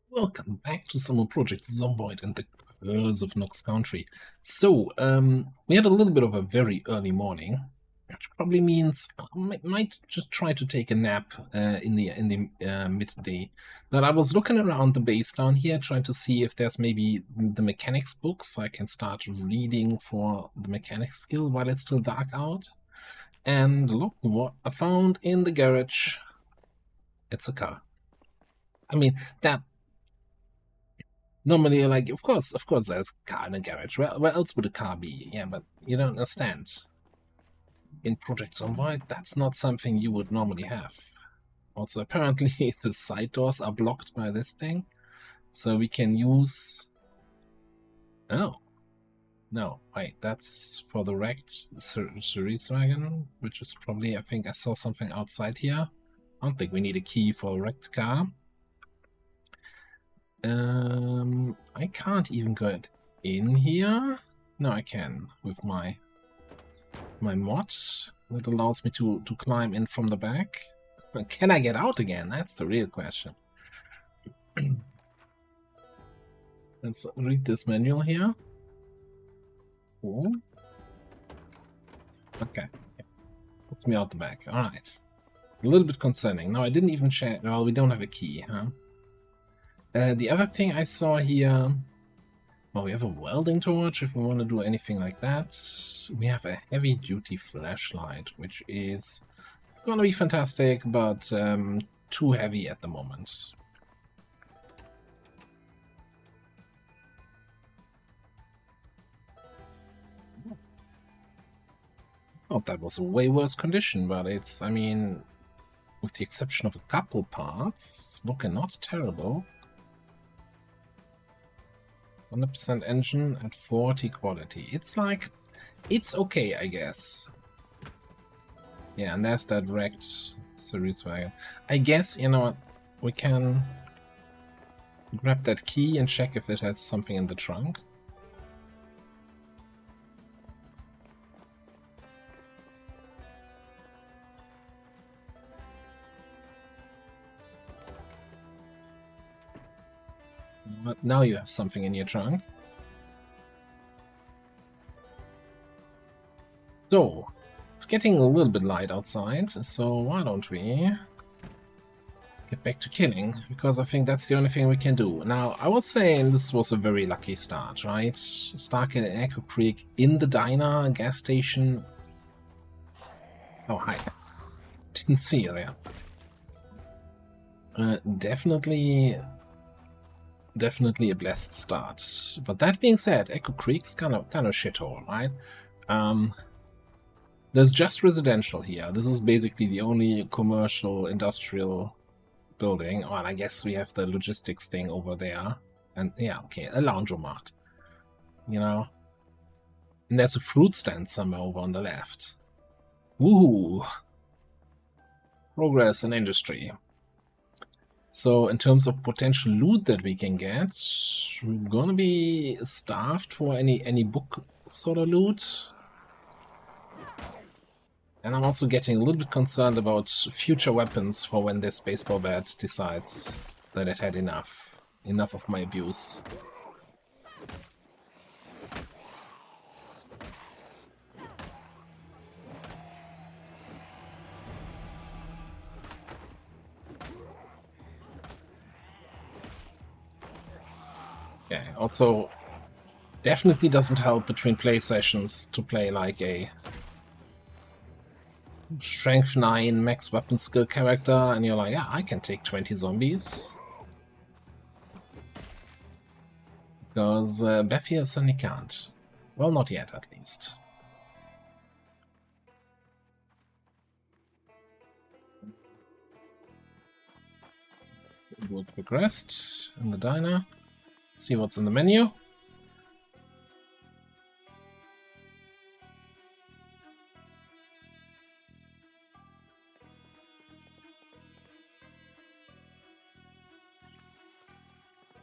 Welcome back to some more Project Zomboid and the Curse of Knox Country. So, we had a little bit of a very early morning, which probably means I might just try to take a nap in the midday. But I was looking around the base down here, trying to see if there's maybe the mechanics book, so I can start reading for the mechanics skill while it's still dark out. And look what I found in the garage. It's a car. I mean, that normally, like, of course, there's a car in a garage. Where else would a car be? Yeah, but you don't understand. In Project Zomboid, that's not something you would normally have. Also, apparently, the side doors are blocked by this thing, so we can use... Oh. No, wait, that's for the wrecked Cerise wagon, which is probably, I think I saw something outside here. I don't think we need a key for a wrecked car. I can't even get in here. No, I can with my mod that allows me to climb in from the back. Can I get out again? That's the real question. Let's read this manual here. Cool. Okay, puts me out the back. All right, a little bit concerning. Now I didn't even check. Well, we don't have a key, huh? The other thing I saw here, well, we have a welding torch if we want to do anything like that. We have a heavy-duty flashlight, which is gonna be fantastic, but too heavy at the moment. Oh, that was a way worse condition, but it's, I mean, with the exception of a couple parts, looking not terrible. 100% engine at 40 quality. It's like, it's okay, I guess. Yeah, and there's that wrecked Cerise wagon. I guess, you know what, we can grab that key and check if it has something in the trunk. But now you have something in your trunk. So, it's getting a little bit light outside, so why don't we get back to killing? Because I think that's the only thing we can do. Now, I was saying this was a very lucky start, right? Stark in Echo Creek, in the diner, gas station. Oh, hi. Didn't see you there. Definitely a blessed start. But that being said, Echo Creek's kind of shithole, right? There's just residential here. This is basically the only commercial industrial building. Oh, and I guess we have the logistics thing over there. And yeah, okay, a laundromat. You know? And there's a fruit stand somewhere over on the left. Woohoo! Progress in industry. So in terms of potential loot that we can get, we're gonna be starved for any book sort of loot. And I'm also getting a little bit concerned about future weapons for when this baseball bat decides that it had enough. Enough of my abuse. Okay, also definitely doesn't help between play sessions to play like a Strength 9 max weapon skill character and you're like, yeah, I can take 20 zombies. Because Beth here certainly can't. Well, not yet, at least. So we'll quick rest in the diner. See what's in the menu.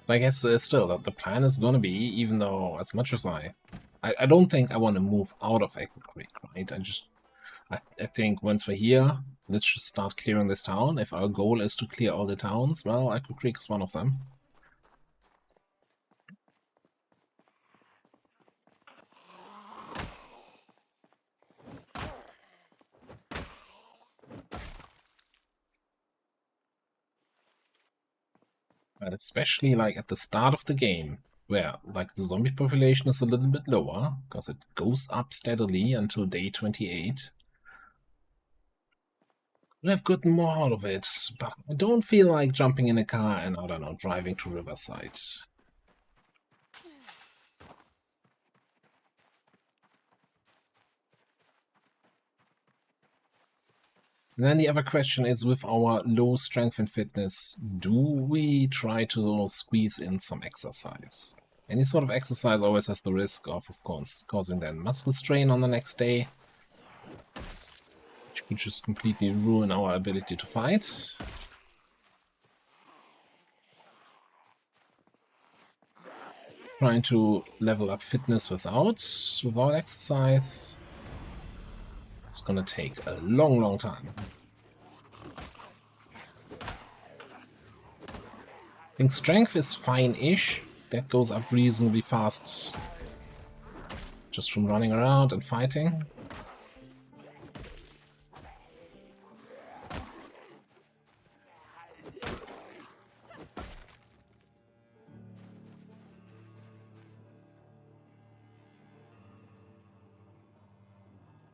I guess still that the plan is going to be, even though as much as I don't think I want to move out of Echo Creek, right? I think once we're here, let's just start clearing this town. If our goal is to clear all the towns, well, Echo Creek is one of them. But especially like at the start of the game, where like the zombie population is a little bit lower, because it goes up steadily until day 28. Would have gotten more out of it, but I don't feel like jumping in a car and, I don't know, driving to Riverside. And then the other question is, with our low strength and fitness, do we try to squeeze in some exercise? Any sort of exercise always has the risk of course, causing then muscle strain on the next day, which could just completely ruin our ability to fight. Trying to level up fitness without exercise. It's gonna take a long time. I think strength is fine-ish. That goes up reasonably fast just from running around and fighting.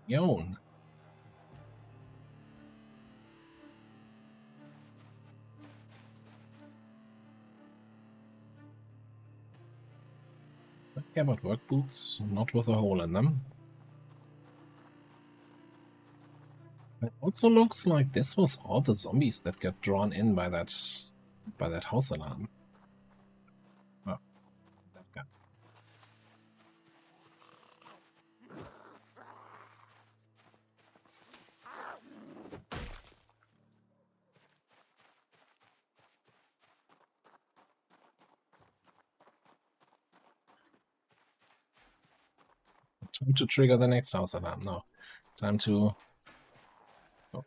Yon. Don't care about work boots, not with a hole in them. It also looks like this was all the zombies that got drawn in by that house alarm. Oh, that guy. Time to trigger the next house alarm now. Time to... Oh.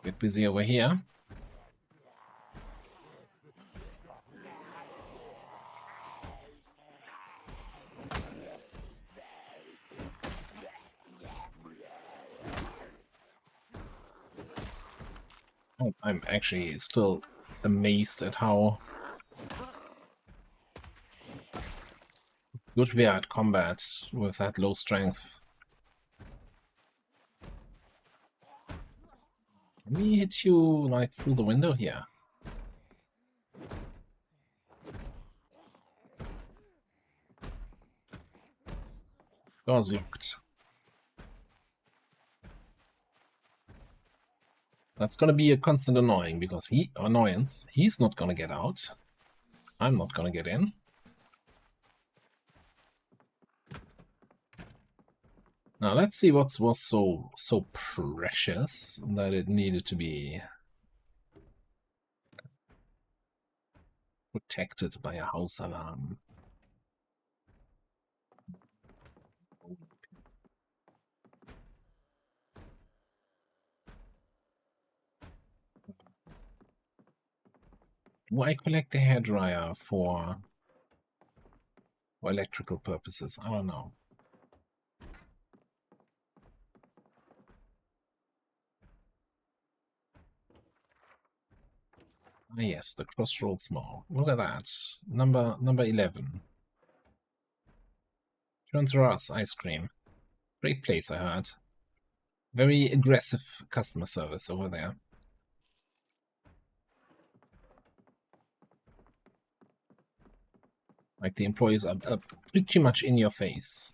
Get busy over here. Oh, I'm actually still amazed at how good we are at combat with that low strength. Can we hit you like through the window here? Door's locked. That's gonna be a constant annoying because he's not gonna get out. I'm not gonna get in. Now let's see what was so precious that it needed to be protected by a house alarm. Do I collect the hairdryer for electrical purposes? I don't know. Ah, yes, the Crossroads Mall. Look at that. Number 11. Turns Ross ice cream. Great place, I heard. Very aggressive customer service over there. Like the employees are pretty much in your face.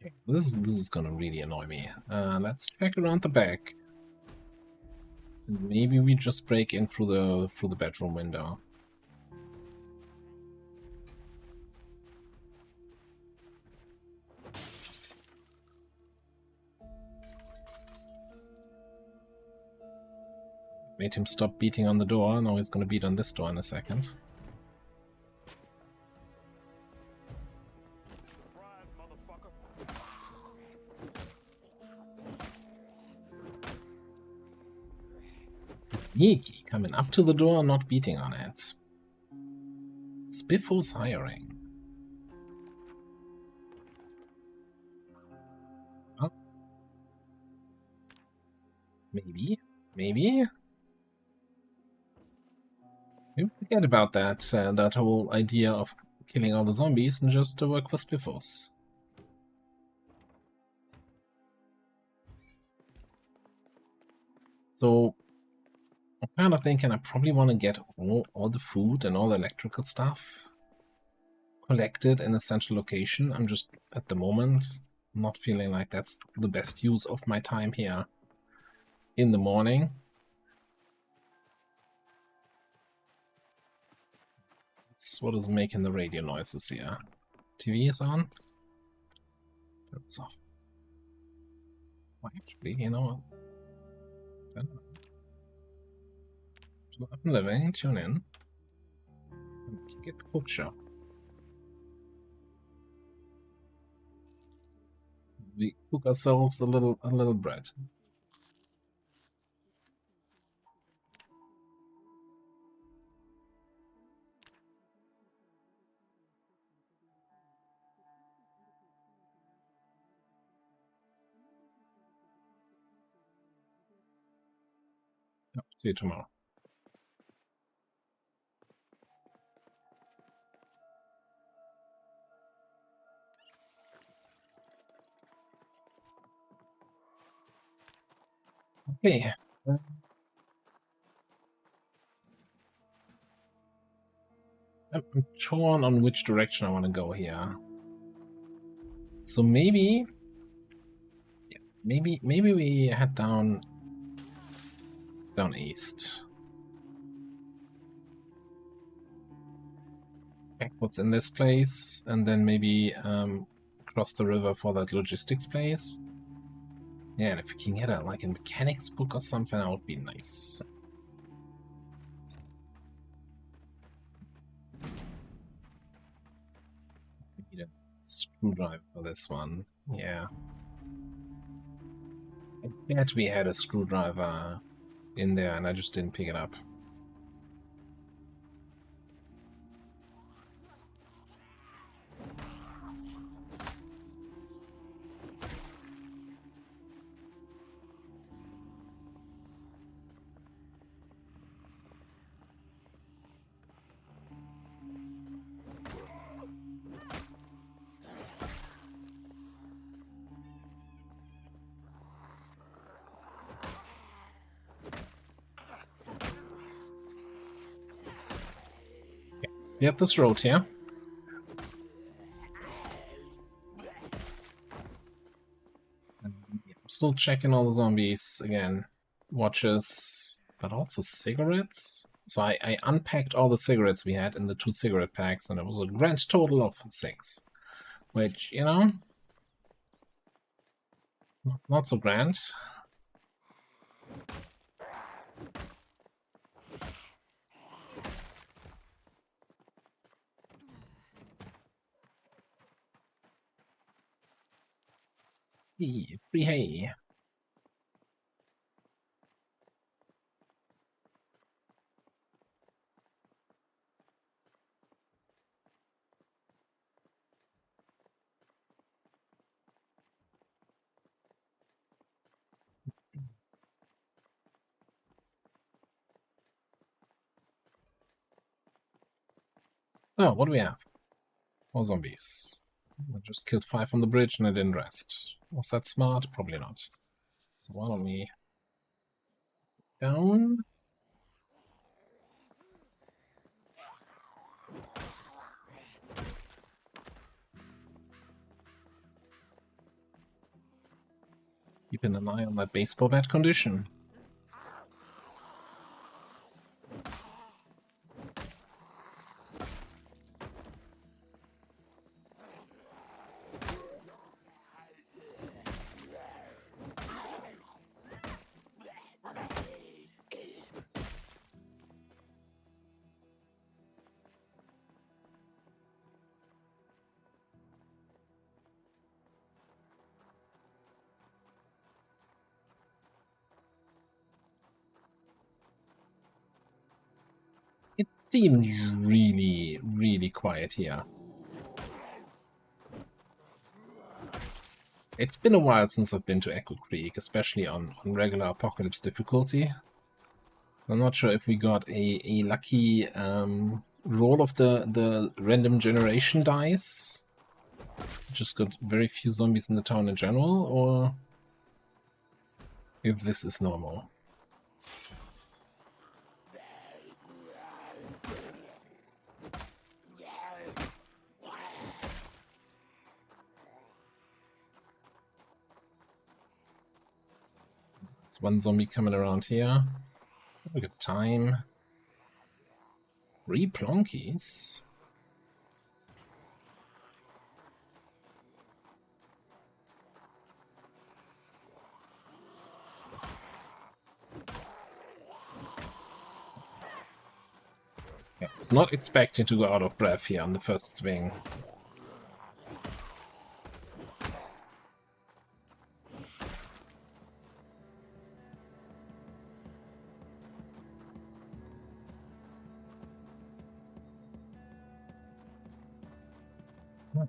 Okay, this is gonna really annoy me. Let's check around the back. Maybe we just break in through the bedroom window. Made him stop beating on the door. Now he's gonna beat on this door in a second. Sneaky, coming up to the door, not beating on it. Spiffos hiring. Huh? Maybe. Maybe. Maybe forget about that. That whole idea of killing all the zombies and just to work for Spiffos. So I'm kind of thinking I probably want to get all the food and all the electrical stuff collected in a central location. I'm just, at the moment, not feeling like that's the best use of my time here in the morning. What is making the radio noises here? TV is on? It's off. Well, actually, you know what? I'm living, tune in. Get the butcher. We cook ourselves a little bread. See you tomorrow. Okay. I'm torn on which direction I want to go here. So maybe we head down east. Check what's in this place, and then maybe cross the river for that logistics place. Yeah, and if we can get a like a mechanics book or something, that would be nice. We need a screwdriver for this one. Yeah. I bet we had a screwdriver in there and I just didn't pick it up. We have this road here. I'm still checking all the zombies again. Watches, but also cigarettes. So I unpacked all the cigarettes we had in the 2 cigarette packs, and it was a grand total of 6. Which, you know, not so grand. Hey, free hay. Oh, what do we have? More zombies. I just killed 5 on the bridge and I didn't rest. Was that smart? Probably not. So why don't we down? Keeping an eye on that baseball bat condition. Seems really, really quiet here. It's been a while since I've been to Echo Creek, especially on regular Apocalypse difficulty. I'm not sure if we got a lucky roll of the random generation dice. Just got very few zombies in the town in general, or if this is normal. There's one zombie coming around here. Look at time. 3 plonkies. I was not expecting to go out of breath here on the first swing.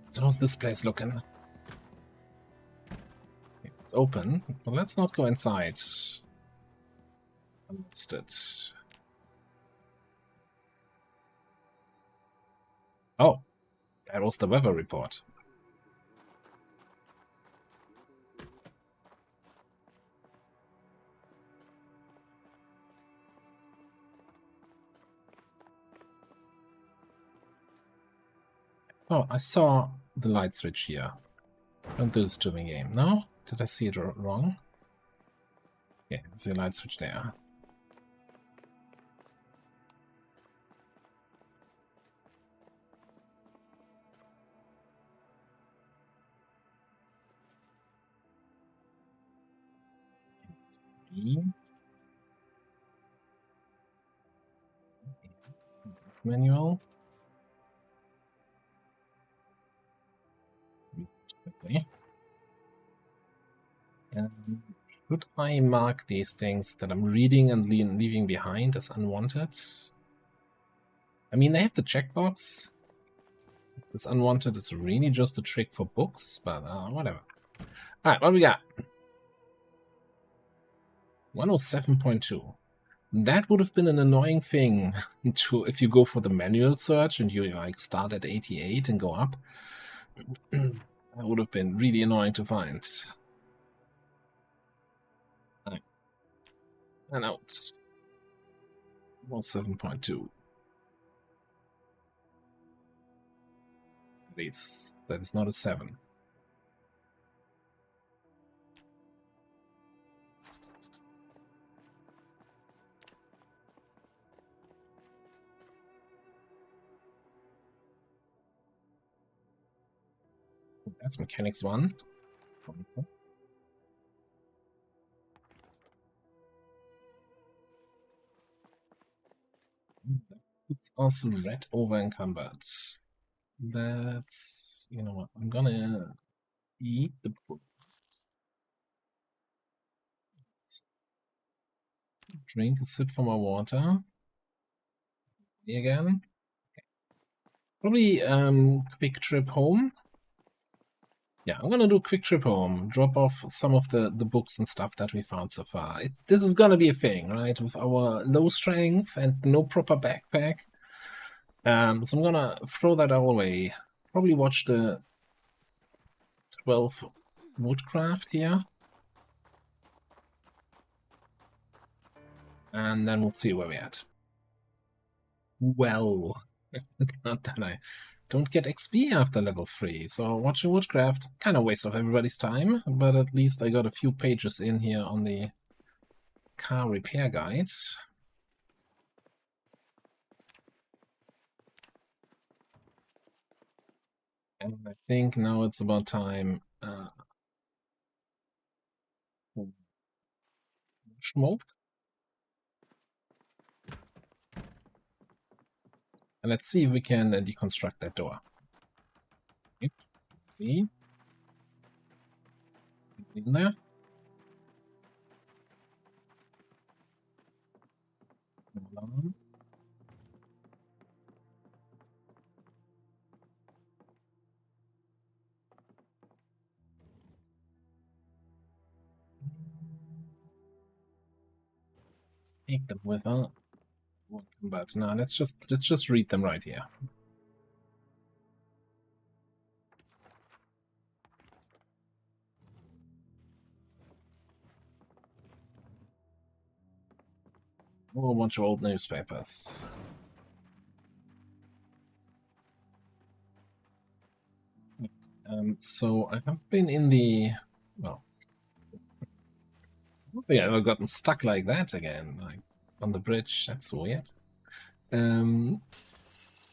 So how's this place looking? It's open, but let's not go inside. Understood. Oh, that was the weather report. Oh, I saw the light switch here. Don't do this to me, game. No? Did I see it wrong? Yeah, there's a light switch there. Manual. Quickly. Should I mark these things that I'm reading and leaving behind as unwanted? I mean, they have the checkbox. This unwanted is really just a trick for books, but whatever. Alright, what do we got? 107.2. That would have been an annoying thing to if you go for the manual search and you like start at 88 and go up. That would have been really annoying to find. Right. And out. 107.2. At least that is not a 7. That's mechanics 1. That's wonderful. It's also red over encumbered. That's, you know what, I'm gonna eat the book. Drink a sip from my water. Again. Probably quick trip home. Yeah, I'm gonna do a quick trip home. Drop off some of the books and stuff that we found so far. This is gonna be a thing, right? With our low strength and no proper backpack. So I'm gonna throw that away. Probably watch the 12 woodcraft here. And then we'll see where we're at. Well, not that I don't get XP after level 3, so watching woodcraft, kind of waste of everybody's time, but at least I got a few pages in here on the car repair guides. And I think now it's about time smoke. And let's see if we can deconstruct that door. See? In there. Alarm. Take them with her. But now let's just read them right here. A whole bunch of old newspapers. So I have been in the, well, I don't think I've ever gotten stuck like that again, like on the bridge. That's weird. Been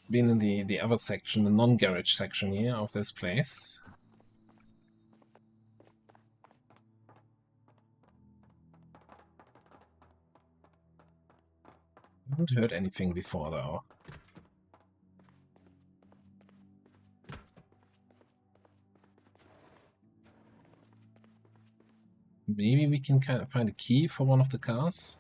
in the other section, the non-garage section here of this place. I haven't heard anything before though. Maybe we can kind of find a key for one of the cars.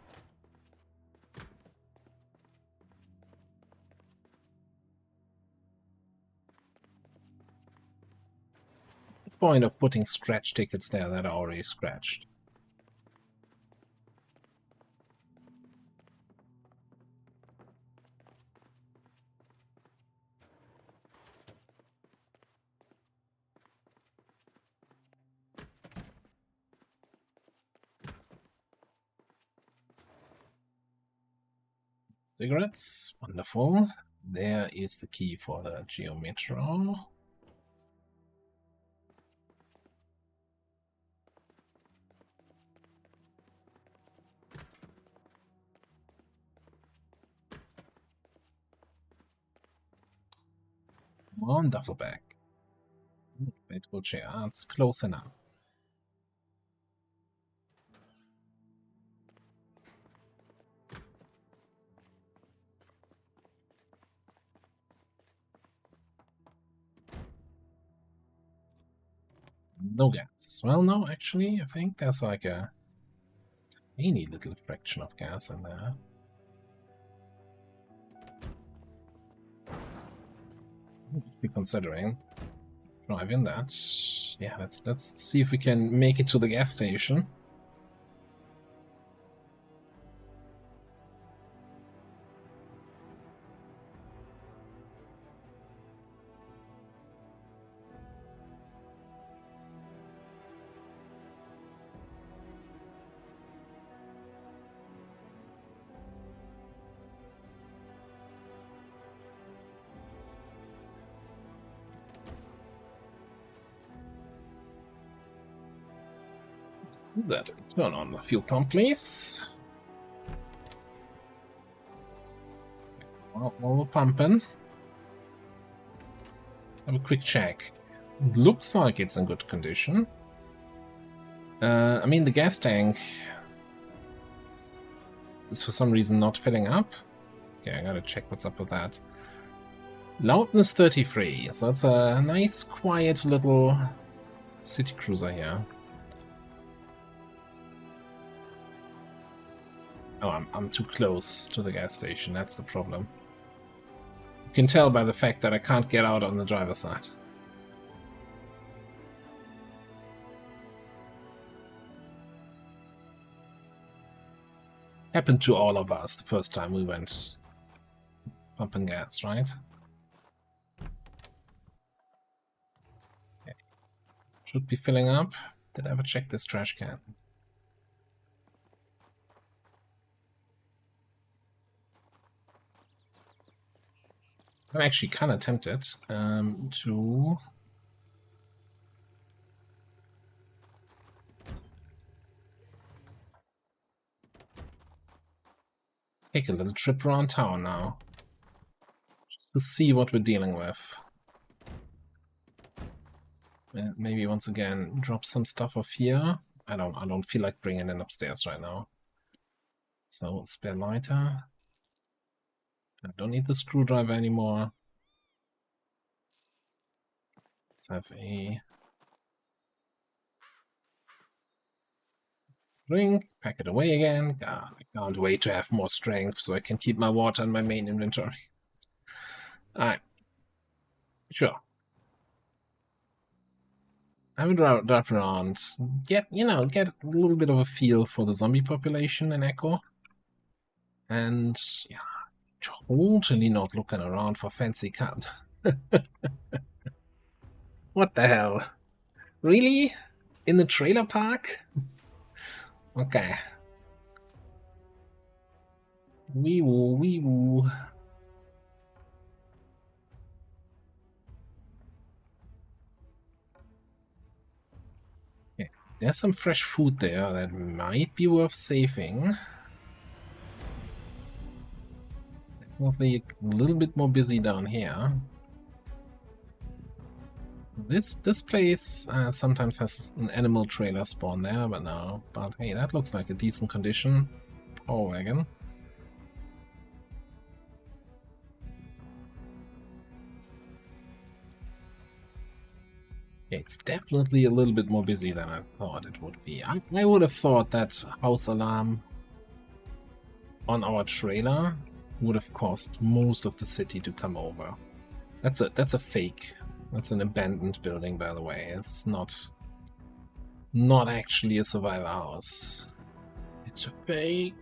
The point of putting scratch tickets there that are already scratched. Cigarettes, wonderful. There is the key for the Geometro. One duffel bag. Faithful chair. It's close enough. No gas. Well, no, actually, I think there's like a teeny little fraction of gas in there. Be considering driving that. Yeah, let's see if we can make it to the gas station. That turn on the fuel pump, please. While we're pumping, have a quick check. It looks like it's in good condition. I mean, the gas tank is for some reason not filling up. Okay, I gotta check what's up with that. Loudness 33, so it's a nice, quiet little city cruiser here. Oh, I'm too close to the gas station, that's the problem. You can tell by the fact that I can't get out on the driver's side. Happened to all of us the first time we went pumping gas, right? Okay. Should be filling up. Did I ever check this trash can? I'm actually kind of tempted to take a little trip around town now, just to see what we're dealing with. And maybe once again drop some stuff off here. I don't feel like bringing it upstairs right now. So spare lighter. I don't need the screwdriver anymore. Let's have a drink, pack it away again. God, I can't wait to have more strength so I can keep my water in my main inventory. Alright. Sure. I would drive around, get a little bit of a feel for the zombie population in Echo. And yeah, totally not looking around for fancy cut. What the hell? Really? In the trailer park? Okay. Wee woo, wee woo. Okay. There's some fresh food there that might be worth saving. We'll be a little bit more busy down here. This place sometimes has an animal trailer spawn there, but no. But hey, that looks like a decent condition. Power wagon. Yeah, it's definitely a little bit more busy than I thought it would be. I would have thought that house alarm on our trailer would have caused most of the city to come over. That's a fake. That's an abandoned building, by the way. It's not actually a survivor house. It's a fake.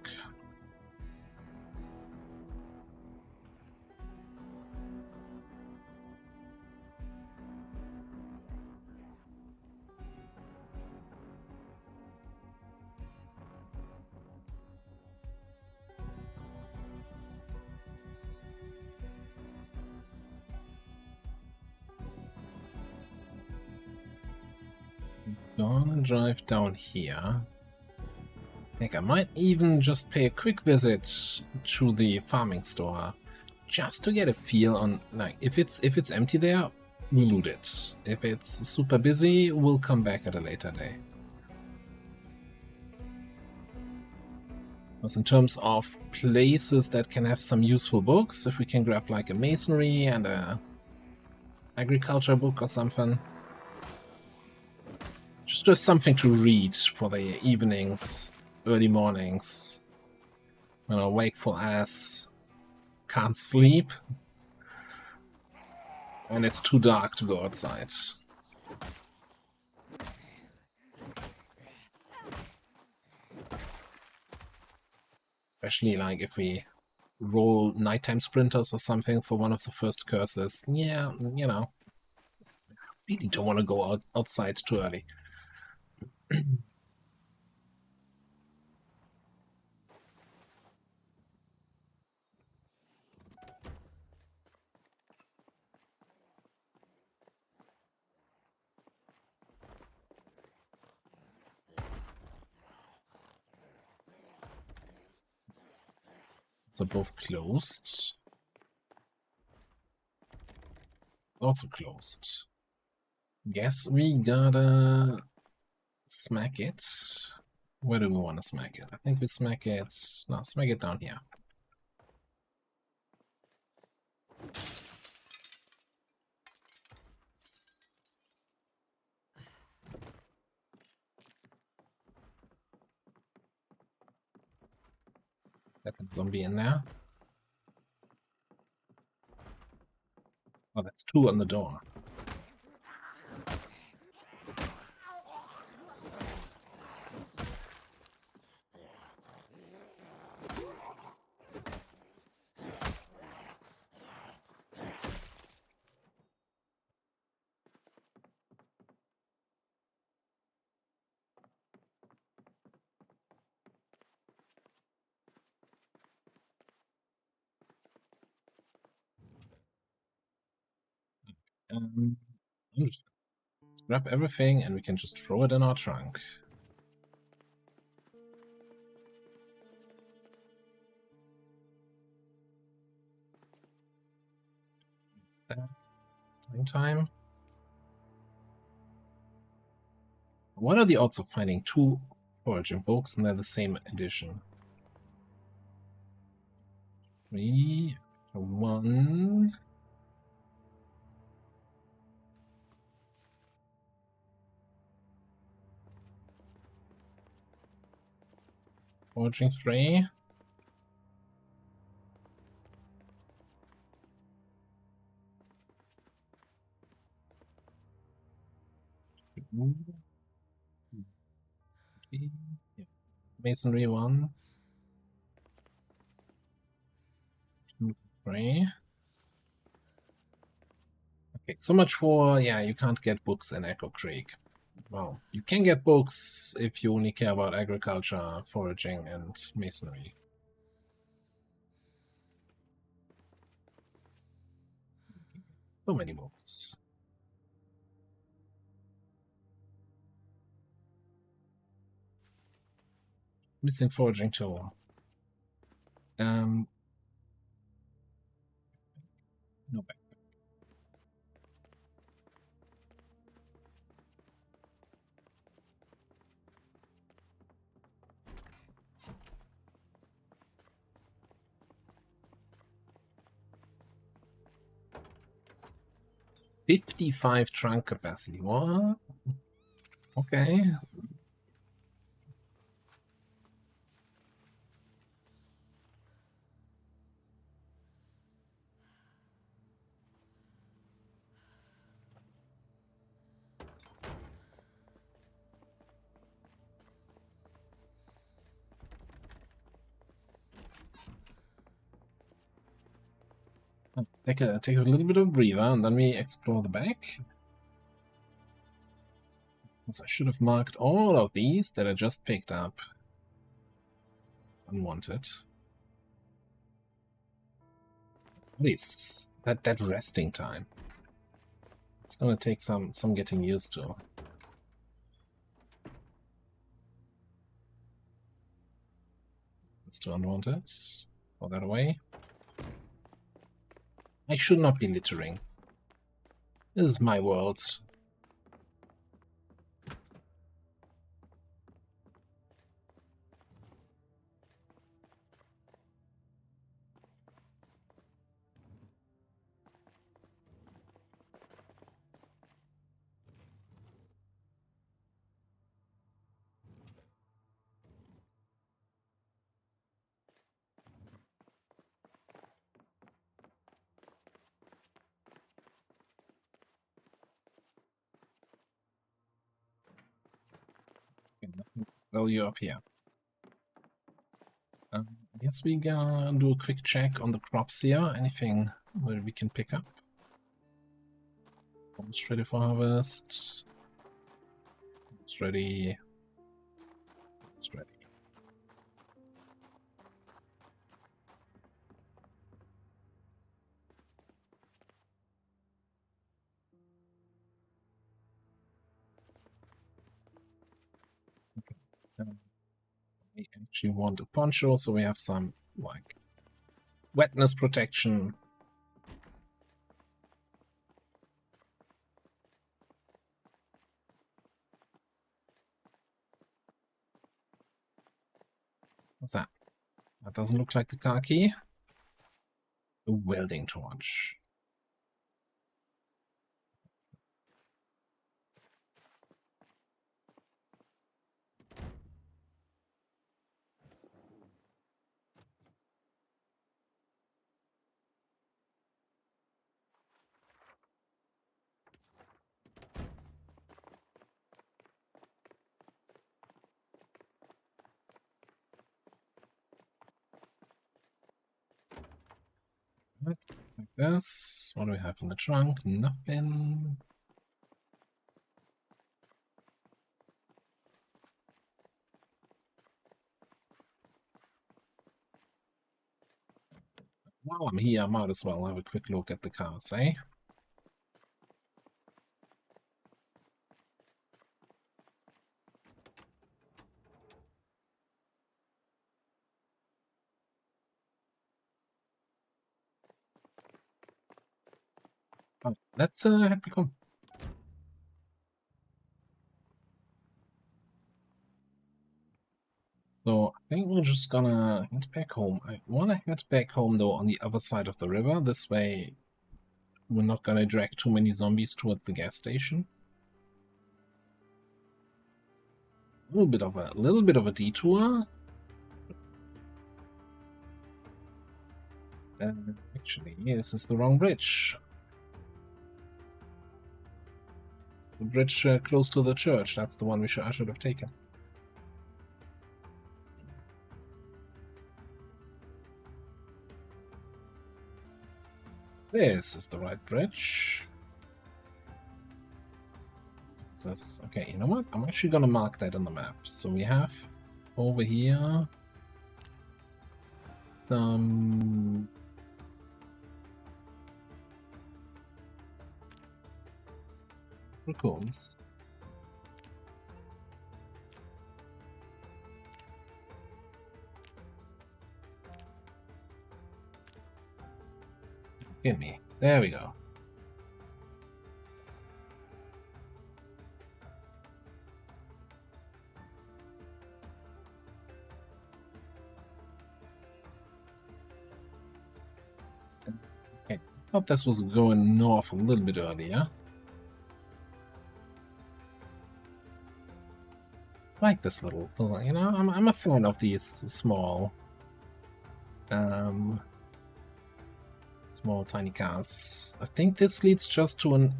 Gonna drive down here. Heck, I might even just pay a quick visit to the farming store, just to get a feel on, like, if it's empty there, we'll loot it. If it's super busy, we'll come back at a later day. Because in terms of places that can have some useful books, if we can grab like a masonry and a agriculture book or something, just do something to read for the evenings, early mornings, when our wakeful ass can't sleep and it's too dark to go outside. Especially like if we roll nighttime sprinters or something for one of the first curses. Yeah, you know, really don't want to go outside too early. So both closed. Also closed. Guess we gotta smack it. Where do we want to smack it? I think we smack it... No, smack it down here. Got that zombie in there. Oh, that's two on the door. Let's grab everything and we can just throw it in our trunk. Time. What are the odds of finding two foraging books and they're the same edition? 3, 1. Foraging 3. Masonry 1. Library. Okay, so much for, yeah, you can't get books in Echo Creek. Well, you can get books if you only care about agriculture, foraging, and masonry. So many books. Missing foraging too. No back. 55 trunk capacity. What? Okay. Take a little bit of breather, and then we explore the back. I should have marked all of these that I just picked up. Unwanted. What is that resting time? It's gonna take some getting used to. Let's do unwanted. Throw that away. I should not be littering. This is my world. Okay, nothing value up here. I guess we gonna do a quick check on the crops here. Anything where we can pick up? Almost ready for harvest. Almost ready. Almost ready. Okay. We actually want a poncho, so we have some like wetness protection. What's that? That doesn't look like the car key. A welding torch. Like this. What do we have in the trunk? Nothing. While I'm here, I might as well have a quick look at the cars, eh? Oh, let's head back home. So I think we're just gonna head back home. I wanna head back home though on the other side of the river. This way we're not gonna drag too many zombies towards the gas station. A little bit of a detour. Actually, this is the wrong bridge. The bridge close to the church. That's the one I should have taken. This is the right bridge. Okay, you know what? I'm actually gonna mark that on the map. So we have over here some raccoons. Give me. There we go. Okay. Thought this was going north a little bit earlier. Like this little, you know, I'm a fan of these small, small tiny cars. I think this leads just to an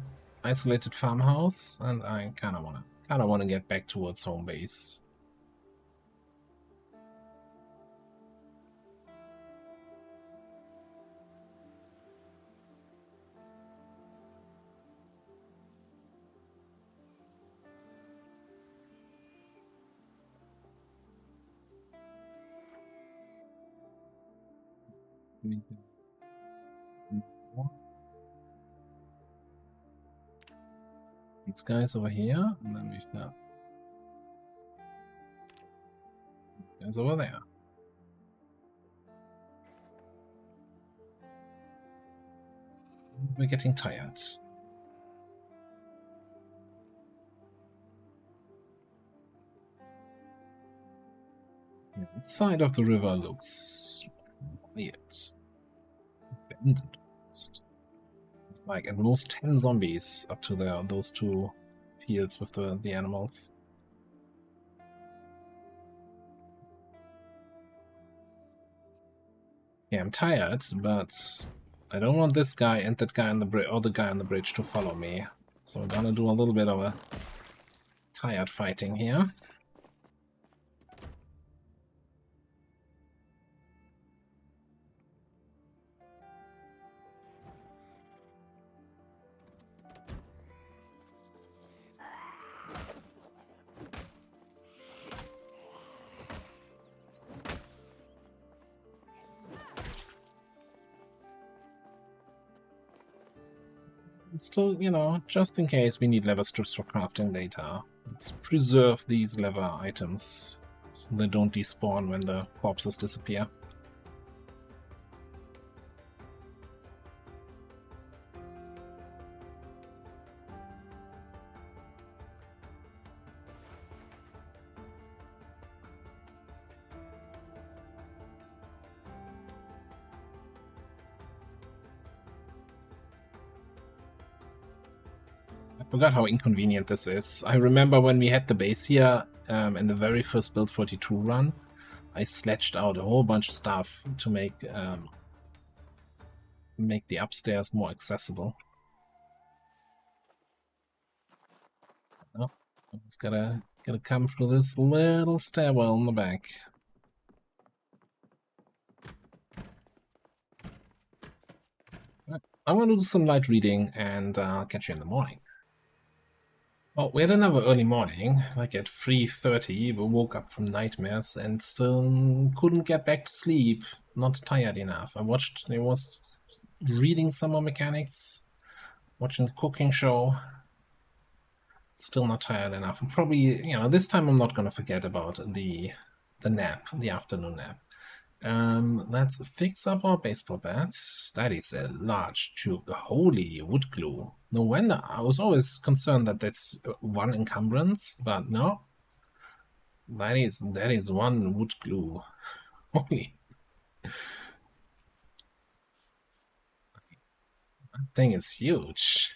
isolated farmhouse, and I kind of wanna get back towards home base. These guys over here, and then we've got these guys over there. We're getting tired. Yeah, the side of the river looks weird. Abandoned. It's like at most 10 zombies up to those two fields with the animals. Yeah, I'm tired, but I don't want this guy and that guy on the bridge, or the guy on the bridge, to follow me. So I'm gonna do a little bit of a tired fighting here. Still, you know, just in case we need leather strips for crafting later, let's preserve these leather items so they don't despawn when the corpses disappear. I forgot how inconvenient this is. I remember when we had the base here in the very first Build 42 run, I sledged out a whole bunch of stuff to make the upstairs more accessible. Oh, I just gotta come through this little stairwell in the back. I want to do some light reading, and I'll catch you in the morning. Well, we had another early morning, like at 3:30. We woke up from nightmares and still couldn't get back to sleep. Not tired enough. I was reading some more mechanics, watching the cooking show. Still not tired enough. Probably, you know, this time I'm not gonna forget about the nap, the afternoon nap. Let's fix up our baseball bat. That is a large tube. Holy wood glue. No wonder. I was always concerned that that's one encumbrance, but no. That is one wood glue. Holy. That thing is huge.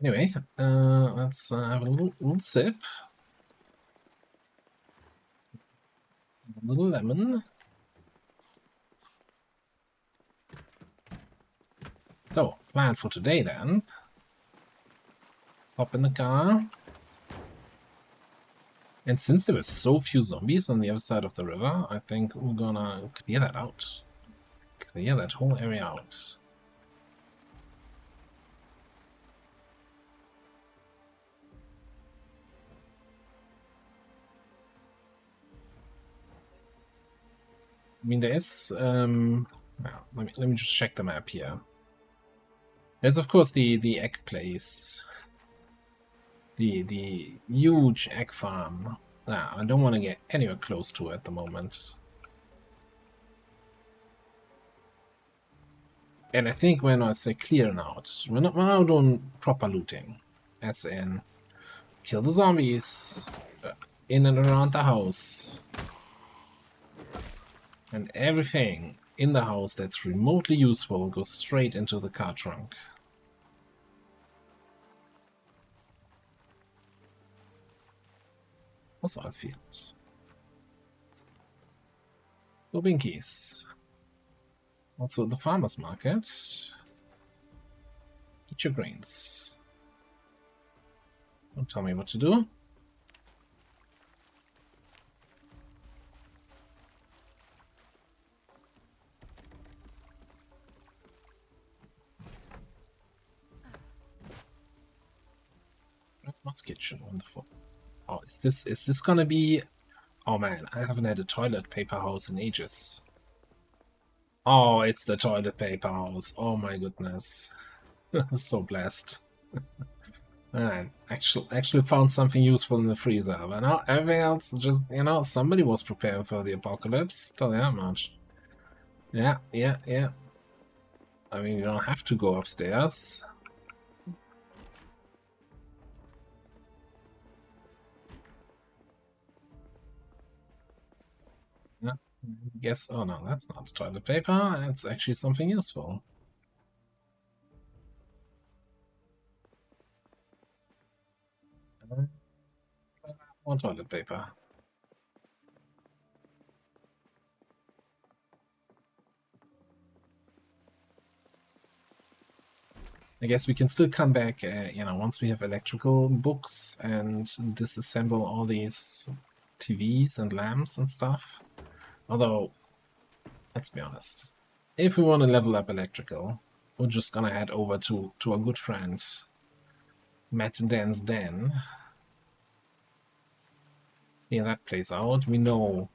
Anyway, let's have a little sip. A little lemon. So, plan for today then. Hop in the car. And since there were so few zombies on the other side of the river, I think we're gonna clear that out. Clear that whole area out. I mean, there is... well, let me just check the map here. There's, of course, the egg place. The huge egg farm. Nah, I don't want to get anywhere close to it at the moment. And I think when I say clearing out, we're now doing proper looting. As in, kill the zombies in and around the house. And everything in the house that's remotely useful goes straight into the car trunk. Also outfield. Binkies. Also the farmer's market. Eat your grains. Don't tell me what to do. Grandma's kitchen, wonderful. Oh, is this gonna be... Oh man, I haven't had a toilet paper house in ages. Oh, it's the toilet paper house. Oh my goodness. So blessed. I actually found something useful in the freezer, but now everything else just, you know, somebody was preparing for the apocalypse. Tell you that much. Yeah. I mean, you don't have to go upstairs. Yeah, guess. Oh no, that's not toilet paper. It's actually something useful. More toilet paper. I guess we can still come back, you know, once we have electrical books and disassemble all these TVs and lamps and stuff. Although, let's be honest, if we want to level up electrical, we're just gonna head over to our good friend Matt and Dan's Den. Yeah, that place out. We know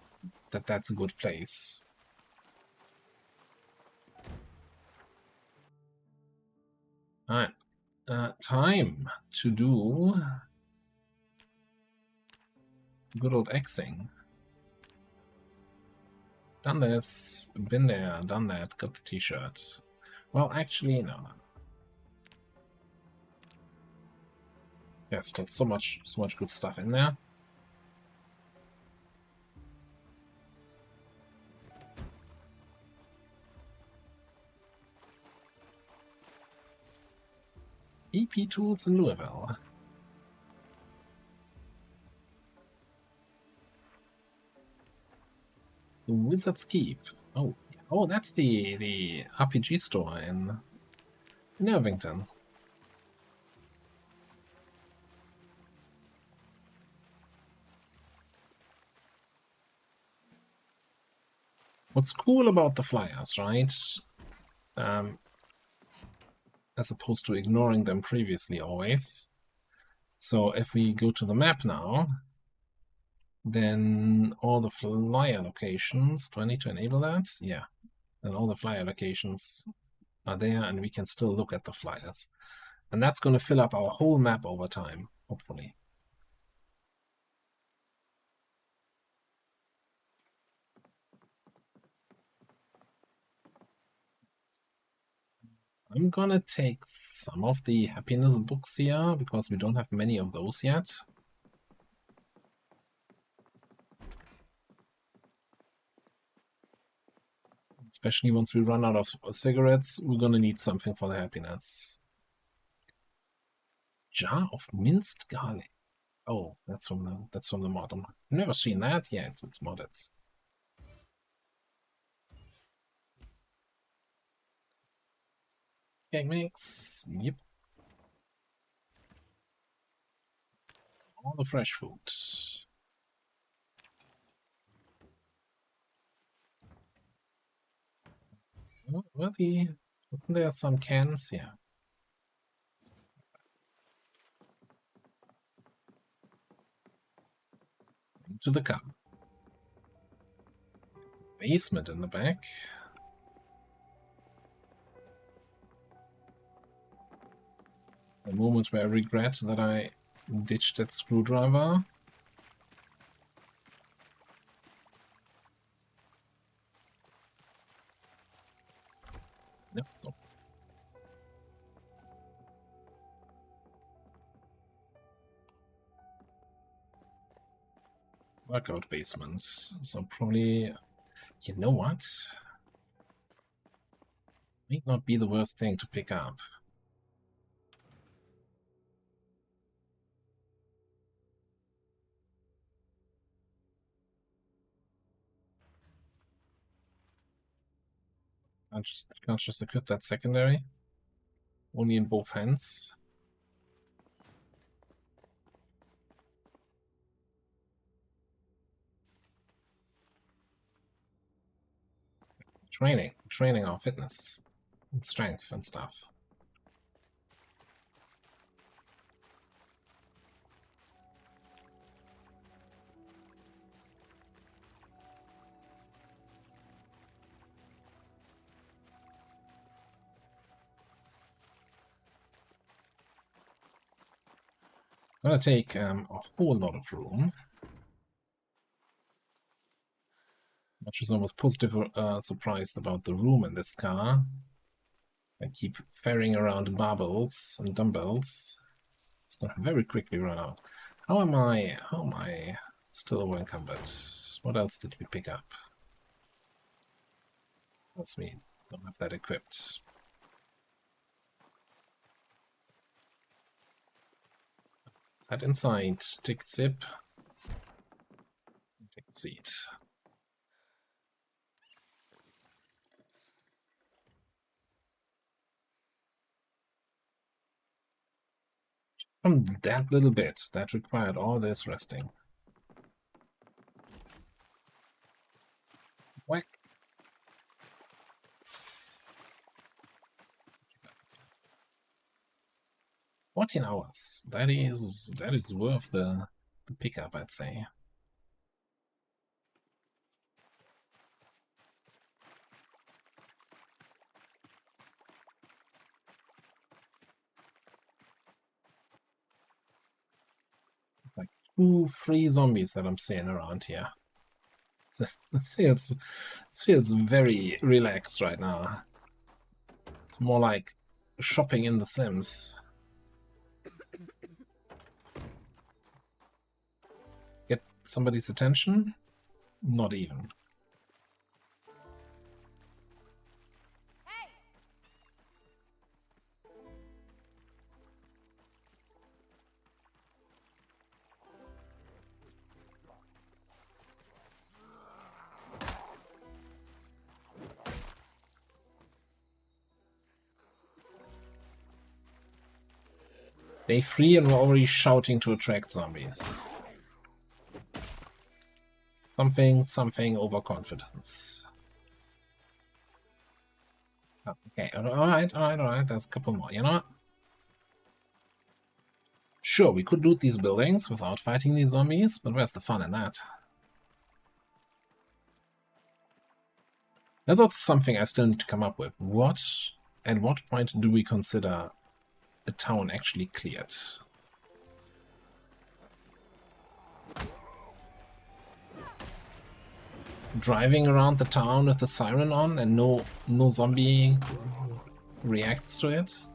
that that's a good place. Alright, time to do good old Xing. Done this, been there, done that, got the t-shirt. Well, actually, no. There's still so much good stuff in there. EP tools in Louisville. The Wizard's Keep. Oh, that's the RPG store in Irvington. What's cool about the flyers, right? As opposed to ignoring them previously always. So if we go to the map now, then all the flyer locations, do I need to enable that? Yeah. Then all the flyer locations are there and we can still look at the flyers. And that's going to fill up our whole map over time, hopefully. I'm gonna take some of the happiness books here, because we don't have many of those yet. Especially once we run out of cigarettes, we're gonna need something for the happiness. Jar of minced garlic. Oh, that's from the mod. I've never seen that. Yeah, it's modded. Cake mix. Yep. All the fresh food. Wasn't there some cans? Yeah. Into the car. Basement in the back. A moment where I regret that I ditched that screwdriver. Yep, so. Workout basement. So probably, you know what? Might not be the worst thing to pick up. Can't just equip that secondary. Only in both hands. Training our fitness and strength and stuff. Gonna take a whole lot of room. Much as I was positively surprised about the room in this car. I keep ferrying around barbells and dumbbells. It's gonna very quickly run out. How am I still over encumbered? What else did we pick up? That's me. Don't have that equipped. Let's head inside. Take a sip. Take a seat. That little bit that required all this resting. Whack. $14 hours. That is worth the pickup, I'd say. It's like 2 free zombies that I'm seeing around here. It feels very relaxed right now. It's more like shopping in The Sims. Get somebody's attention? Not even. Day 3 and we're already shouting to attract zombies. Something overconfidence. Oh, okay, alright, there's a couple more, you know what? Sure, we could loot these buildings without fighting these zombies, but where's the fun in that? That's also something I still need to come up with. At what point do we consider a town actually cleared? Driving around the town with the siren on and no zombie reacts to it?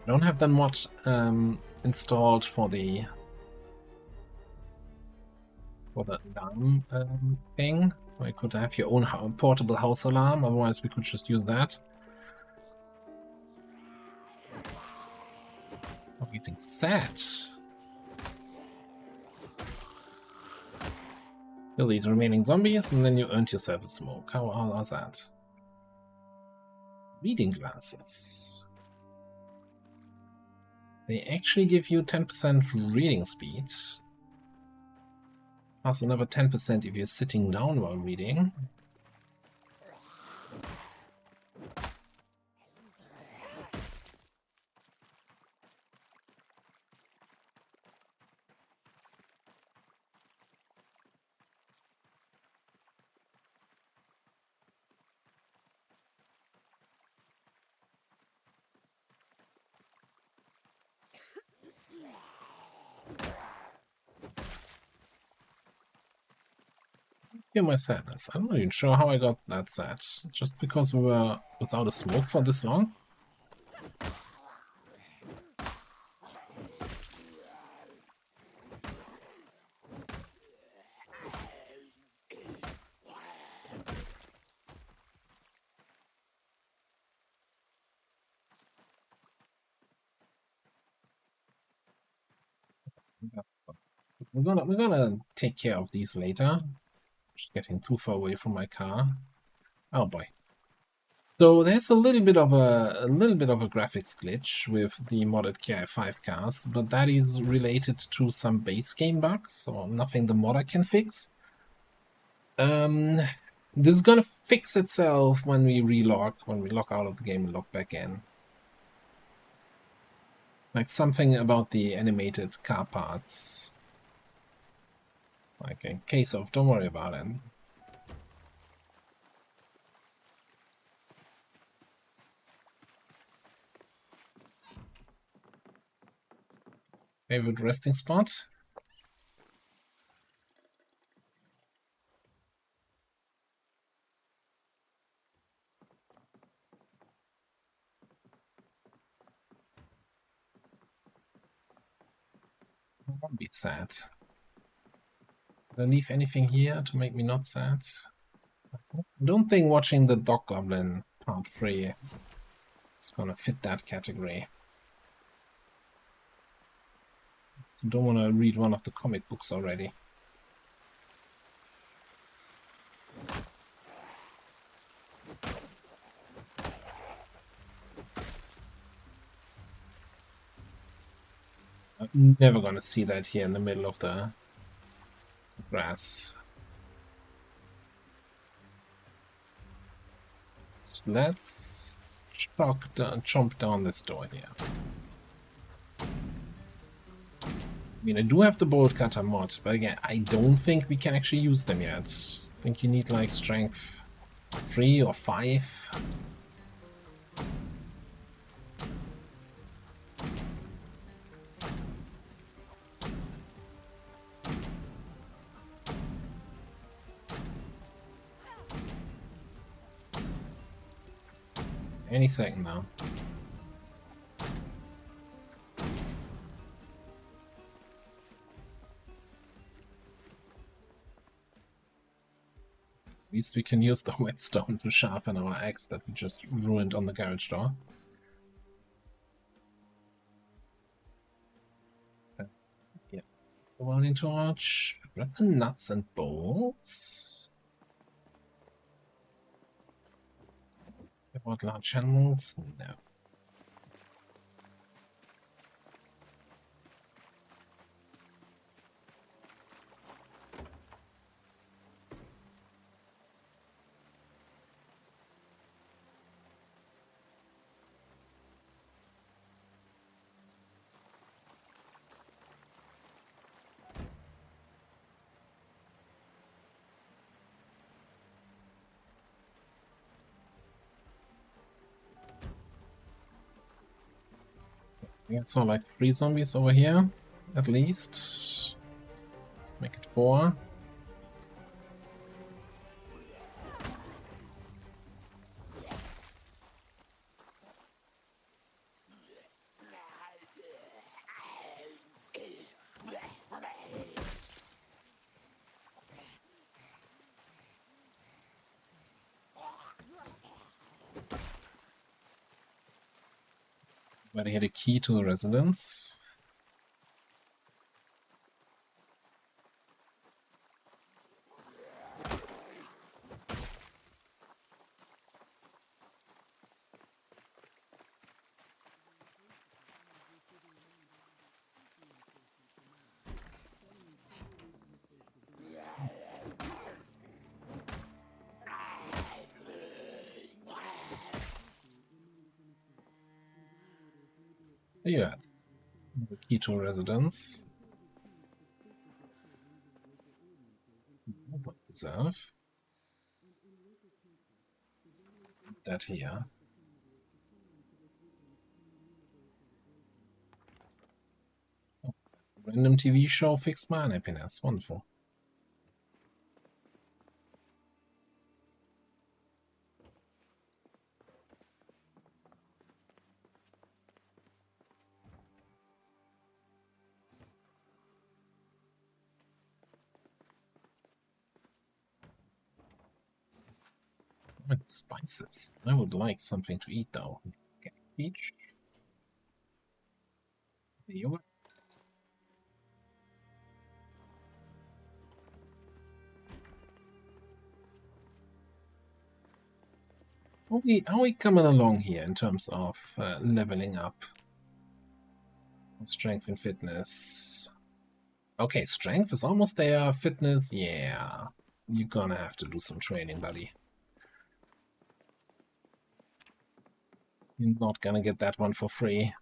I don't have the mod installed for the alarm thing. I could have your own portable house alarm, otherwise we could just use that. I'm getting sad. Kill these remaining zombies and then you earned yourself a smoke. How's that? Reading glasses. They actually give you 10% reading speed, plus another 10% if you're sitting down while reading. Hear my sadness. I'm not even sure how I got that sad. Just because we were without a smoke for this long? We're gonna take care of these later. Just getting too far away from my car. Oh boy. So there's a little bit of a graphics glitch with the modded KI5 cars, but that is related to some base game bugs, so nothing the modder can fix. This is gonna fix itself when we relog, when we log out of the game and log back in. Like something about the animated car parts. Like in case of, don't worry about it. Favorite resting spot? I won't be sad. Did I leave anything here to make me not sad? I don't think watching the Dog Goblin Part 3 is gonna fit that category. So don't want to read one of the comic books already. I'm never gonna see that here in the middle of the grass. So let's chomp down this door here. I mean, I do have the bolt cutter mod, but again, I don't think we can actually use them yet. I think you need like strength 3 or 5. Any second now. At least we can use the whetstone to sharpen our axe that we just ruined on the garage door. Yeah. The welding torch. Grab the nuts and bolts. About large channels? No. I saw like 3 zombies over here, at least. Make it 4. But I had a key to the residence. Yeah, the key to residence. Reserve. That here. Oh, random TV show fixed my unhappiness. Wonderful. Spices. I would like something to eat though. Okay, peach. Yogurt. How are we coming along here in terms of leveling up? Strength and fitness. Okay, strength is almost there. Fitness, yeah. You're gonna have to do some training, buddy. You're not gonna get that one for free.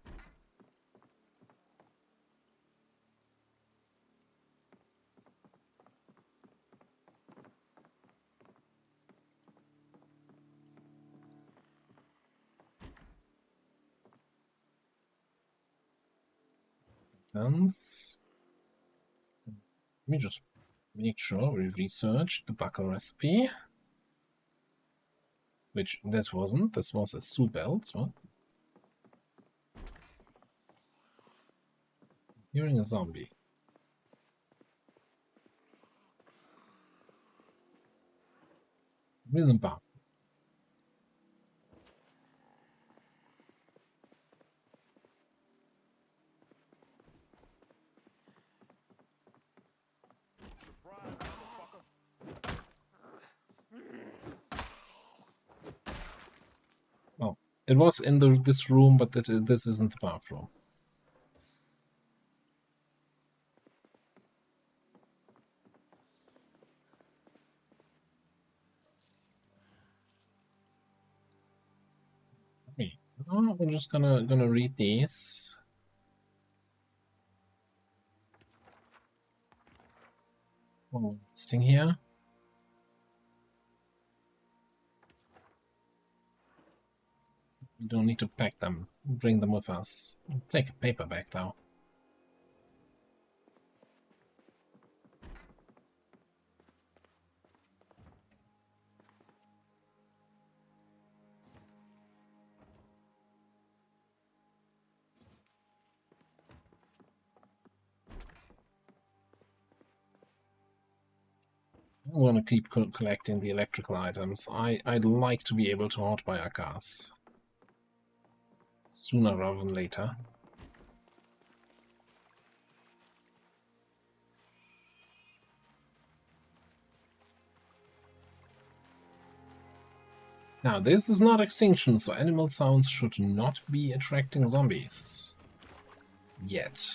Let me just make sure we research the buckle recipe. Which that wasn't. This was a soup belt. What? Hearing a zombie. Rhythm bath. Oh, it was in this room, but this isn't the bathroom. Oh, we're just gonna read these. Oh, sting here. We don't need to pack them. Bring them with us. Take a paperback though. I want to keep collecting the electrical items. I'd like to be able to hotwire cars sooner rather than later. Now, this is not extinction, so animal sounds should not be attracting zombies. Yet.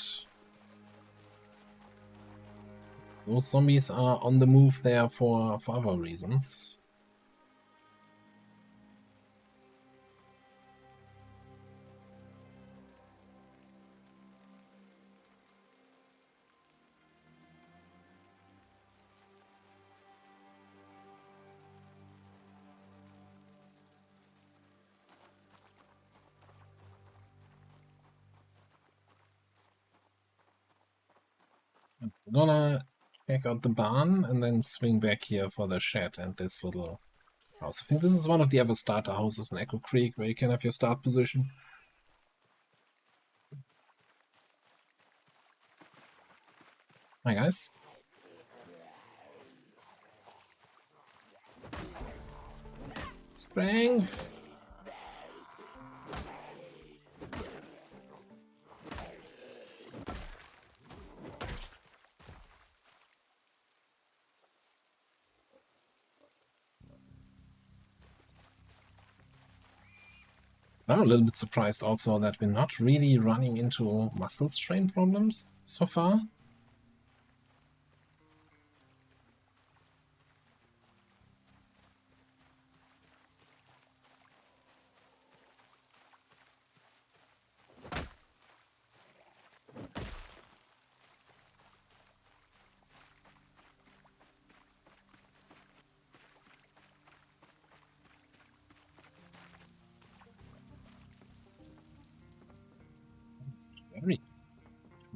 Those zombies are on the move there for other reasons. I'm gonna check out the barn and then swing back here for the shed and this little house. I think this is one of the other starter houses in Echo Creek where you can have your start position. Hi guys. Strength. I'm a little bit surprised also that we're not really running into muscle strain problems so far.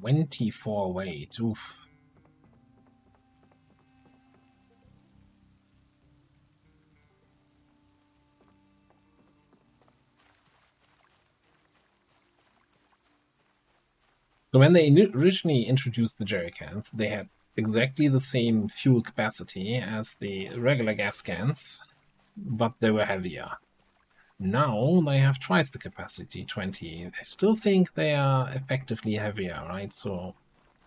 24 weight. Oof. So when they originally introduced the jerry cans, they had exactly the same fuel capacity as the regular gas cans, but they were heavier. Now they have twice the capacity, 20. I still think they are effectively heavier, right? So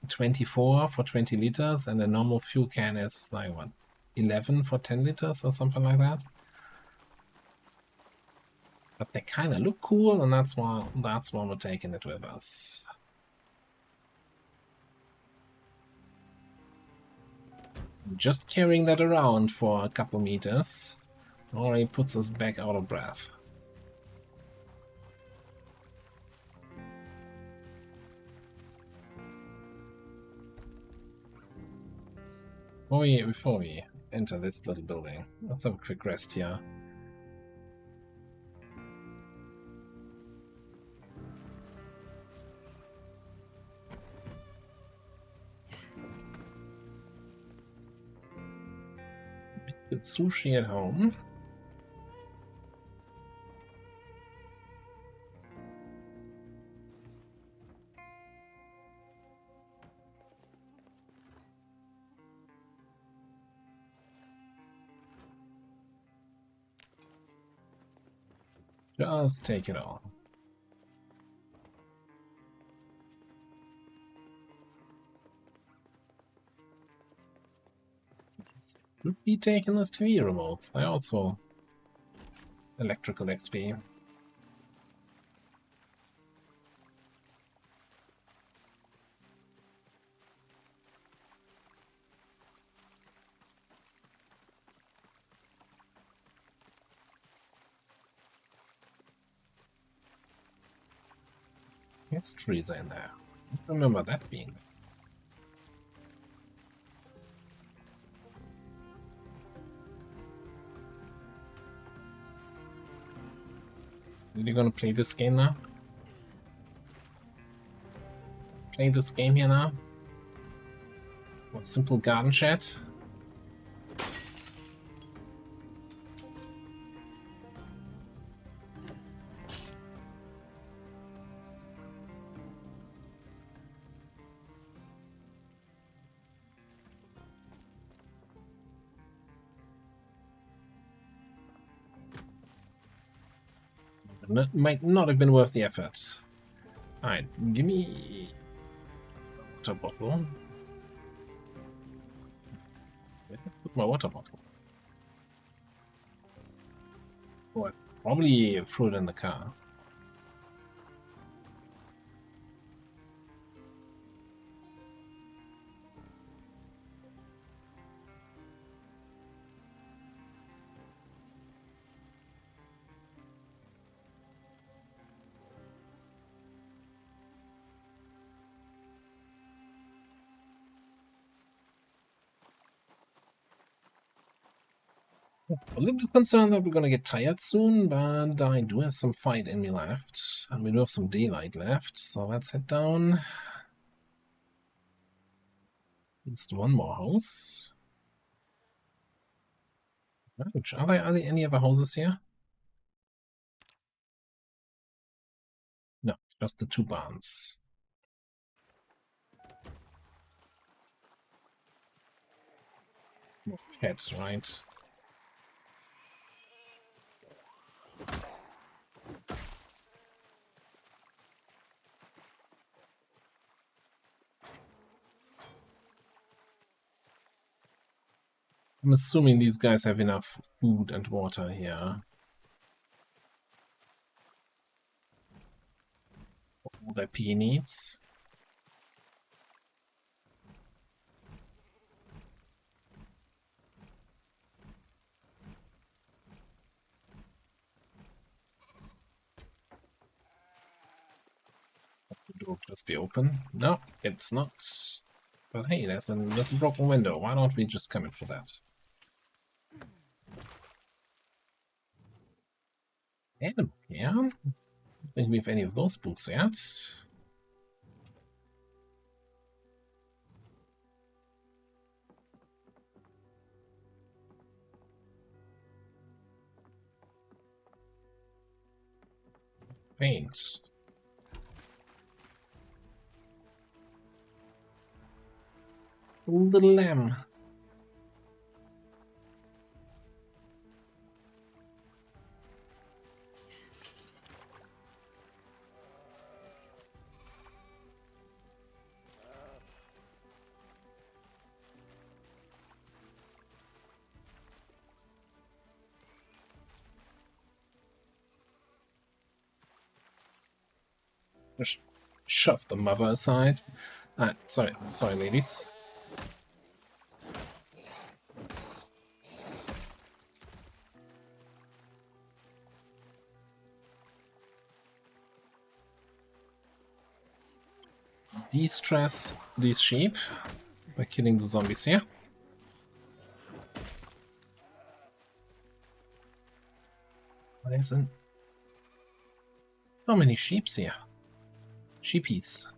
24 for 20 liters, and a normal fuel can is like what, 11 for 10 liters or something like that. But they kind of look cool, and that's why we're taking it with us. Just carrying that around for a couple meters already puts us back out of breath. Before we enter this little building, let's have a quick rest here. Get sushi at home. Just take it all. Should be taking those TV remotes. They also electrical XP. Histories in there. I don't remember that being there. Are you gonna play this game now? Play this game here now? What, simple garden shed? That might not have been worth the effort. Alright, give me a water bottle. Where did I put my water bottle? Oh, I probably threw it in the car. A little bit concerned that we're gonna get tired soon, but I do have some fight in me left, and we do have some daylight left, so let's head down. Just one more house. Are there any other houses here? No, just the two barns. Small cat, right? I'm assuming these guys have enough food and water here. All their pea needs. The door just be open? No, it's not. But hey, there's a broken window. Why don't we just come in for that? Animal care? Don't think we have any of those books yet. Paint. Little lamb. Just shove the mother aside. Sorry, ladies. De-stress these sheep by killing the zombies here. There's so many sheeps here. Sheepies.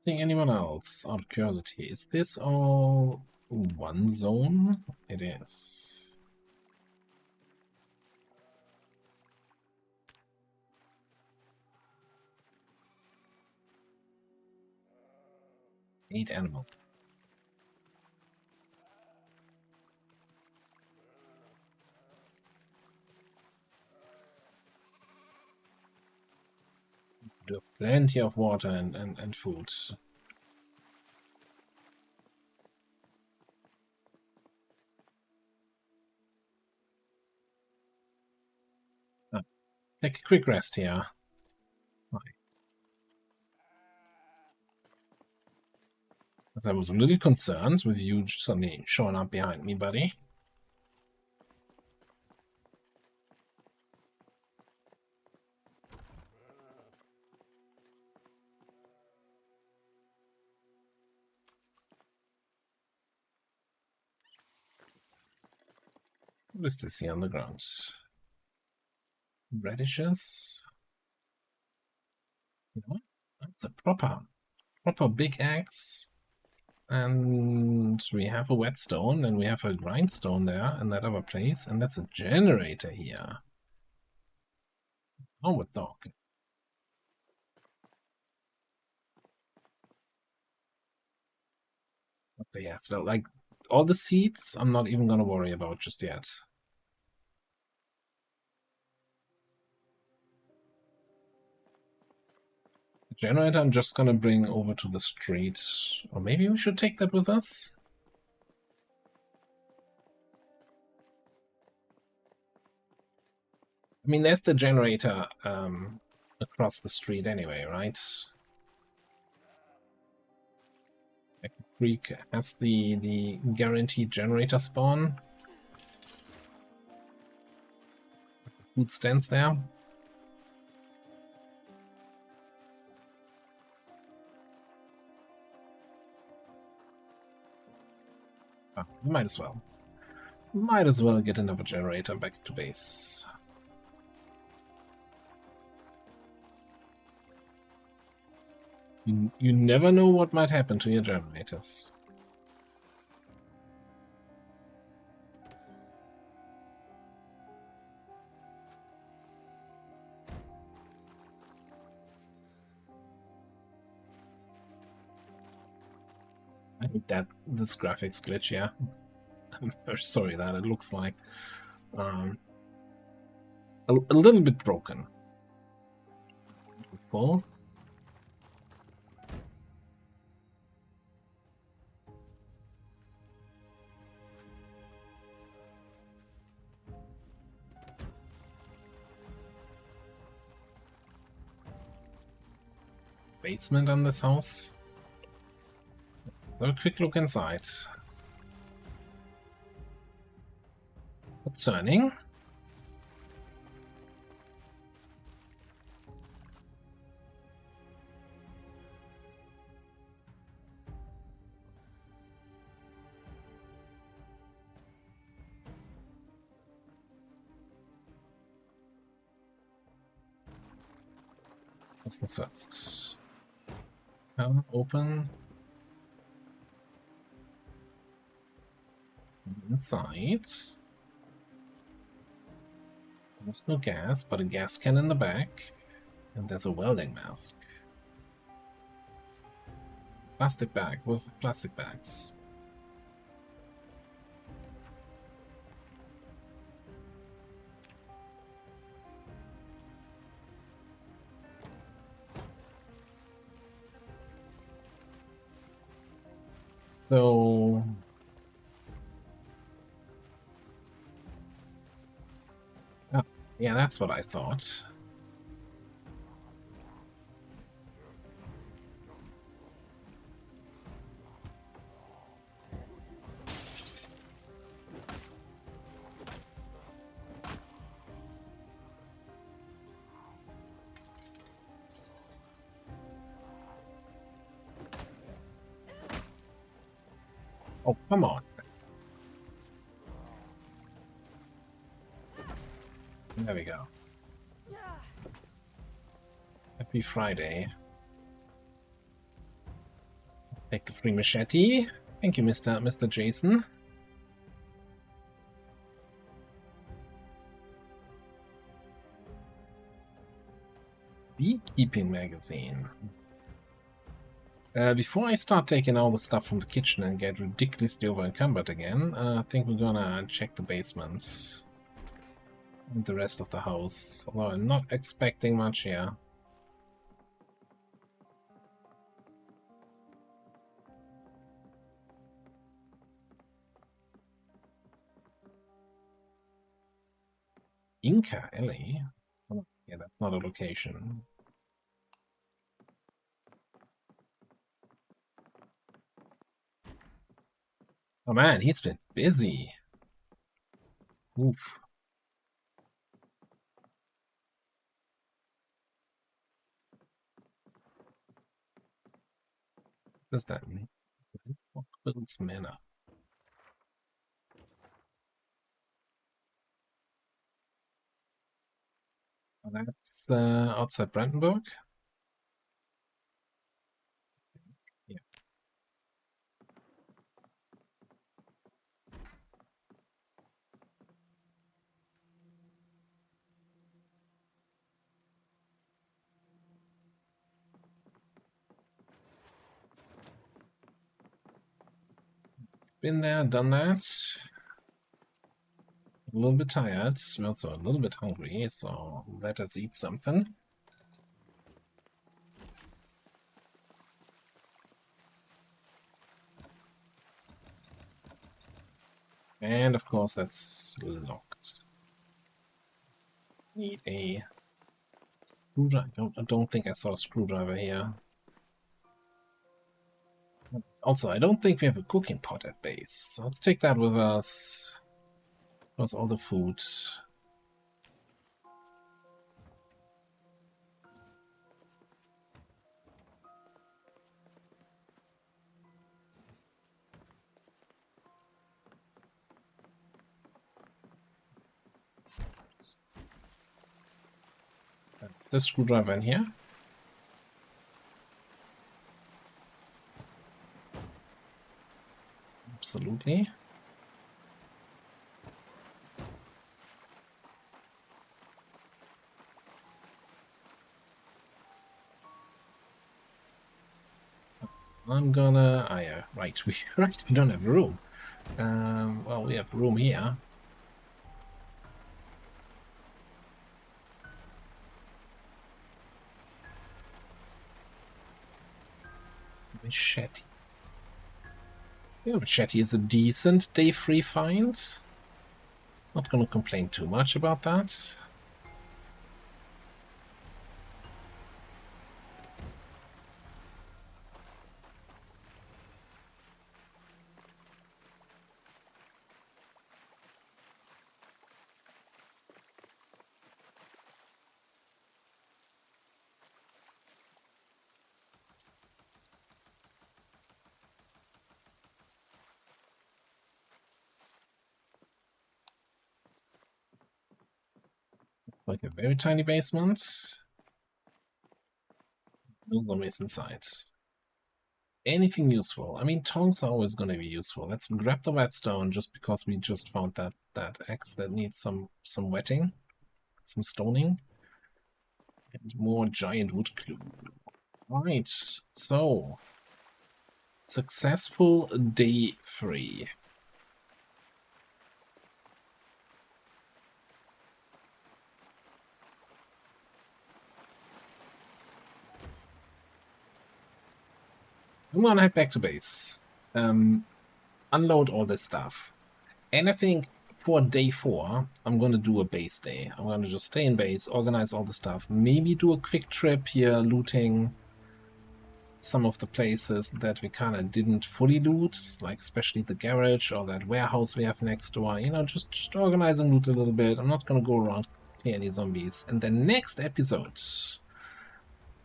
Anyone else? Out of curiosity, is this all one zone? It is. Eight animals. We have plenty of water and food. Take a quick rest here. As I was a little concerned with you suddenly showing up behind me, buddy. What is this here on the ground? Radishes? You know, that's a proper big axe. And we have a whetstone, and we have a grindstone there in that other place, and that's a generator here. Oh, with dog. So yeah, so like all the seeds, I'm not even gonna worry about just yet. The generator I'm just gonna bring over to the street, or maybe we should take that with us. I mean, there's the generator across the street anyway, right? Creek has the guaranteed generator spawn. Food stands there. Oh, might as well. Might as well get another generator back to base. You never know what might happen to your generators. I hate that this graphics glitch, yeah. I'm very sorry that it looks like a little bit broken. Full. Basement on this house. So a quick look inside. Concerning. Erstens first. Open. Inside. There's no gas, but a gas can in the back. And there's a welding mask. Plastic bag with plastic bags. So... Oh, yeah, that's what I thought. Oh, come on. There we go. Happy Friday. Take the free machete. Thank you, Mr. Jason. Beekeeping magazine. Before I start taking all the stuff from the kitchen and get ridiculously over encumbered again, I think we're gonna check the basement and the rest of the house. Although I'm not expecting much here. Inca Alley? Oh, yeah, that's not a location. Oh man, he's been busy. Oof. What does that mean? What builds mana? Oh, that's outside Brandenburg? Yeah. Been there, done that. A little bit tired, also a little bit hungry, so let us eat something. And of course that's locked. Need a screwdriver. I don't think I saw a screwdriver here. Also, I don't think we have a cooking pot at base. So let's take that with us. Plus all the food. Is this screwdriver in here? Absolutely. I'm gonna... Ah, yeah, right. We don't have room. Well, we have room here. Machete. Yeah, machete is a decent day free find. Not gonna complain too much about that. It's like a very tiny basement. No zombies inside. Anything useful? I mean, tongs are always going to be useful. Let's grab the whetstone just because we just found that axe that needs some wetting, some stoning, and more giant wood glue. Right, so successful day 3. I'm gonna head back to base, unload all this stuff, and I think for day 4, I'm gonna do a base day. I'm gonna just stay in base, organize all the stuff, maybe do a quick trip here, looting some of the places that we kind of didn't fully loot, like especially the garage or that warehouse we have next door. You know, just organize and loot a little bit. I'm not gonna go around clear any zombies. And the next episode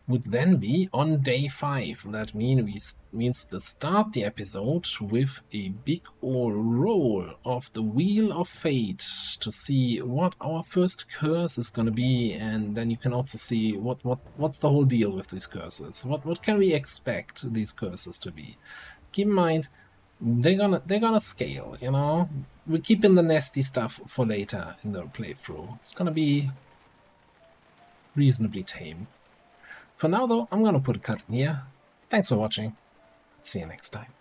would then be on day 5. That means to start the episode with a big ol' roll of the Wheel of Fate to see what our first curse is gonna be, and then you can also see what's the whole deal with these curses. What can we expect these curses to be? Keep in mind, they're gonna scale, you know? We're keeping the nasty stuff for later in the playthrough. It's gonna be reasonably tame. For now, though, I'm gonna put a cut in here. Thanks for watching. See you next time.